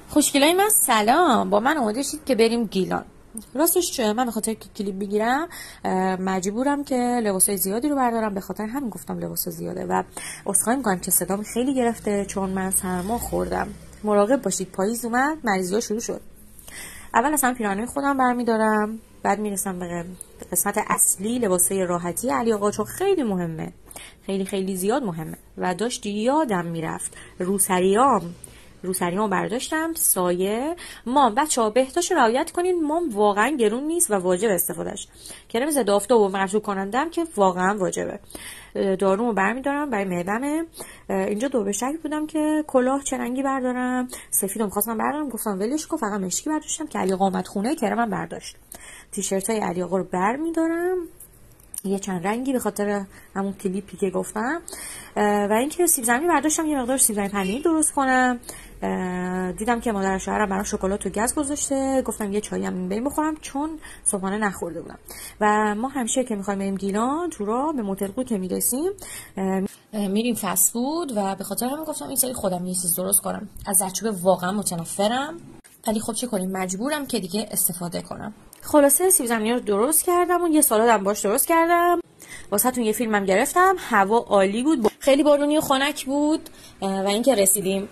خوشگلای من سلام. با من اومده شید که بریم گیلان. راستش من به خاطر که کلیپ بگیرم مجبورم که لباسای زیادی رو بردارم، به خاطر همین گفتم لباس زیاده و عذرخواهی میکنم که صدام خیلی گرفته چون من سرما خوردم. مراقب باشید، پاییز اومد، مریضی‌ها شروع شد. اول اصلا پیراهنای خودم برمیدارم، بعد میرسم به قسمت اصلی، لباسای راحتی علی آقا، چون خیلی مهمه، خیلی خیلی زیاد مهمه و داشت یادم میرفت روسریام برداشتم. سایه مام، بچه‌ها بهداشت رعایت کنین، مام واقعا گرون نیست و واجب استفادهش. کرم ضد آفتاب و مرطوب کنندم که واقعا واجبه. دارومو برمیدارم برای معدمه. اینجا دو به شک بودم که کلاه چه رنگی بردارم. سفیدو می‌خواستم بردارم، گفتم ولش کن، فقط مشکی برداشتم که علی آقا اومد خونه. کرمم برداشت. تیشرتای علی آقا رو برمیدارم، یه چند رنگی به خاطر همون کلیپی که گفتم. و اینکه سیب زمینی برداشتم، یه مقدار سیب زمینی پنیر درست کنم. دیدم که مادر شوهرم برام شکلات و گز گذاشته، گفتم یه چایی هم بریم بخورم چون صبحانه نخورده بودم. و ما همیشه که میخوایم بریم گیلان تو راه به موتل قو که میرسیم میریم فست فود و به خاطر همین گفتم این سری خودم یه چیز درست کنم. از زردچوبه واقعا متنفرم، ولی خب چه کنیم، مجبورم که دیگه استفاده کنم. خلاصه سیب زمینی رو درست کردم و یه سالادم باش درست کردم. واسهتون یه فیلمم گرفتم. هوا عالی بود، خیلی بارونی و خنک بود. و اینکه رسیدیم